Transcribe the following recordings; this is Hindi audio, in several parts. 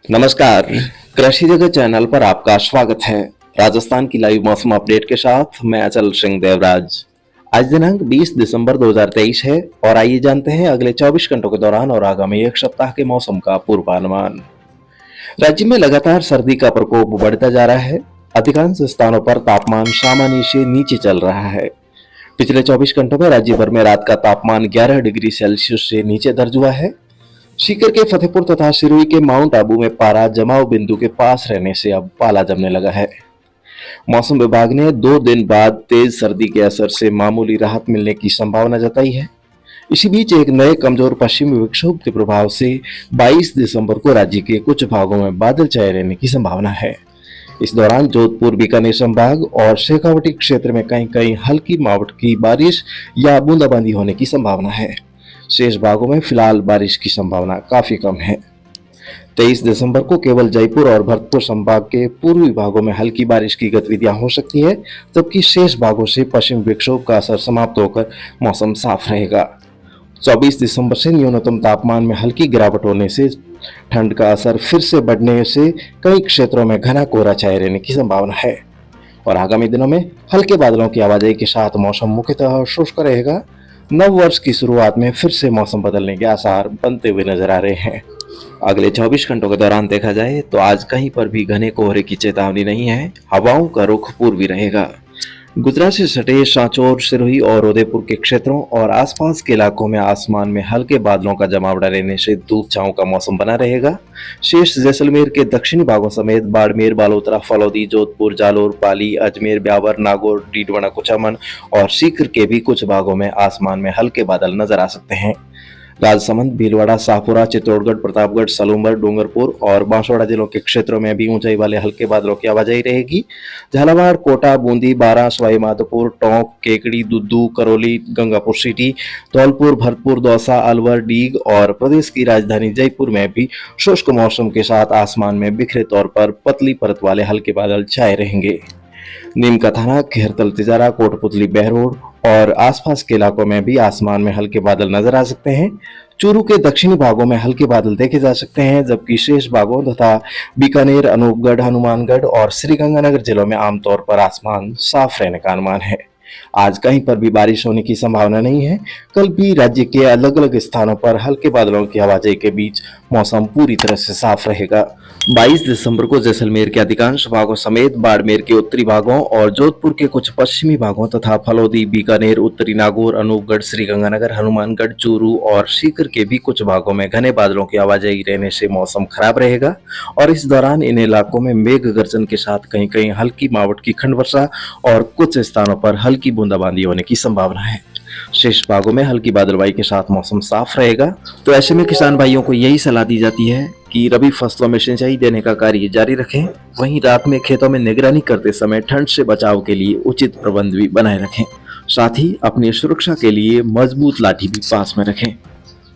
नमस्कार, कृषि जगत चैनल पर आपका स्वागत है। राजस्थान की लाइव मौसम अपडेट के साथ मैं अचल सिंह देवराज। आज दिनांक 20 दिसंबर 2023 है और आइए जानते हैं अगले 24 घंटों के दौरान और आगामी एक सप्ताह के मौसम का पूर्वानुमान। राज्य में लगातार सर्दी का प्रकोप बढ़ता जा रहा है। अधिकांश स्थानों पर तापमान सामान्य से नीचे चल रहा है। पिछले 24 घंटों में राज्य भर में रात का तापमान 11 डिग्री सेल्सियस से नीचे दर्ज हुआ है। सीकर के फतेहपुर तथा सिरोही के माउंट आबू में पारा जमाव बिंदु के पास रहने से अब पाला जमने लगा है। मौसम विभाग ने 2 दिन बाद तेज सर्दी के असर से मामूली राहत मिलने की संभावना जताई है। इसी बीच एक नए कमजोर पश्चिमी विक्षोभ के प्रभाव से 22 दिसंबर को राज्य के कुछ भागों में बादल छाए रहने की संभावना है। इस दौरान जोधपुर, बीकानेर संभाग और शेखावटी क्षेत्र में कहीं कहीं हल्की मावठ की बारिश या बूंदाबांदी होने की संभावना है। शेष भागों में फिलहाल बारिश की संभावना काफी कम है। 23 दिसंबर को केवल जयपुर और भरतपुर संभाग के पूर्वी भागों में हल्की बारिश की गतिविधियां हो सकती है, जबकि शेष भागों से पश्चिम विक्षोभ का असर समाप्त होकर मौसम साफ रहेगा। 24 दिसंबर से न्यूनतम तापमान में हल्की गिरावट होने से ठंड का असर फिर से बढ़ने से कई क्षेत्रों में घना कोहरा छाए रहने की संभावना है और आगामी दिनों में हल्के बादलों की आवाजाही के साथ मौसम मुख्यतः शुष्क रहेगा। नव वर्ष की शुरुआत में फिर से मौसम बदलने के आसार बनते हुए नजर आ रहे हैं। अगले 24 घंटों के दौरान देखा जाए तो आज कहीं पर भी घने कोहरे की चेतावनी नहीं है। हवाओं का रुख पूर्वी रहेगा। गुजरात से सटे सांचौर, सिरोही और उदयपुर के क्षेत्रों और आसपास के इलाकों में आसमान में हल्के बादलों का जमावड़ा रहने से धूप छांव का मौसम बना रहेगा। शेष जैसलमेर के दक्षिणी भागों समेत बाड़मेर, बालोतरा, फलौदी, जोधपुर, जालोर, पाली, अजमेर, ब्यावर, नागौर, डीडवाना, कुचामन और सीकर के भी कुछ भागों में आसमान में हल्के बादल नजर आ सकते हैं। राजसमंद, भीलवाड़ा, शाहपुरा, चित्तौड़गढ़, प्रतापगढ़, सलूंबर, डूंगरपुर और बांसवाड़ा जिलों के क्षेत्रों में भी ऊंचाई वाले हल्के बादलों की आवाजाही रहेगी। झालावाड़, कोटा, बूंदी, बारां, सवाई माधोपुर, टोंक, केकड़ी, दुद्दू, करौली, गंगापुर सिटी, धौलपुर, भरतपुर, दौसा, अलवर, डीग और प्रदेश की राजधानी जयपुर में भी शुष्क मौसम के साथ आसमान में बिखरे तौर पर पतली परत वाले हल्के बादल छाए रहेंगे। नीम का थाना, खेरतल, तिजारा, कोटपुतली, बहरोड और आसपास के इलाकों में भी आसमान में हल्के बादल नजर आ सकते हैं। चूरू के दक्षिणी भागों में हल्के बादल देखे जा सकते हैं, जबकि शेष भागों तथा बीकानेर, अनूपगढ़, हनुमानगढ़ और श्रीगंगानगर जिलों में आमतौर पर आसमान साफ रहने का अनुमान है। आज कहीं पर भी बारिश होने की संभावना नहीं है। कल भी राज्य के अलग अलग स्थानों पर हल्के बादलों की आवाजाही के बीच मौसम पूरी तरह से साफ रहेगा। 22 दिसंबर को जैसलमेर के अधिकांश भागों समेत बाड़मेर के उत्तरी भागों और जोधपुर के कुछ पश्चिमी भागों तथा फलौदी, बीकानेर, उत्तरी नागौर, अनूपगढ़, श्रीगंगानगर, हनुमानगढ़, चूरू और सीकर के भी कुछ भागों में घने बादलों की आवाजाही रहने से मौसम खराब रहेगा और इस दौरान इन इलाकों में मेघ गर्जन के साथ कहीं कहीं हल्की मावठ की खंड वर्षा और कुछ स्थानों पर हल्की बूंदाबांदी होने की संभावना है। शेष भागों में हल्की बादलवाई के साथ मौसम साफ रहेगा। तो ऐसे में किसान भाइयों को यही सलाह दी जाती है कि रबी फसलों में सिंचाई देने का कार्य जारी रखें। वहीं रात में खेतों में निगरानी करते समय ठंड से बचाव के लिए उचित प्रबंध भी बनाए रखें। साथ ही अपनी सुरक्षा के लिए मजबूत लाठी भी पास में रखें।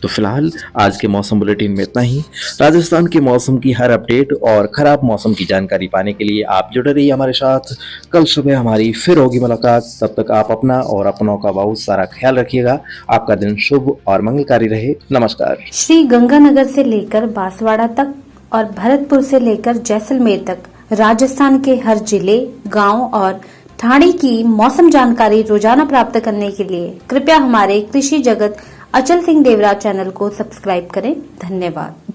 तो फिलहाल आज के मौसम बुलेटिन में इतना ही। राजस्थान के मौसम की हर अपडेट और खराब मौसम की जानकारी पाने के लिए आप जुड़े रहिए हमारे साथ। कल सुबह हमारी फिर होगी मुलाकात। तब तक आप अपना और अपनों का बहुत सारा ख्याल रखिएगा। आपका दिन शुभ और मंगलकारी रहे। नमस्कार। श्री गंगानगर से लेकर बांसवाड़ा तक और भरतपुर से लेकर जैसलमेर तक राजस्थान के हर जिले, गाँव और ठाणे की मौसम जानकारी रोजाना प्राप्त करने के लिए कृपया हमारे कृषि जगत अचल सिंह देवराज चैनल को सब्सक्राइब करें। धन्यवाद।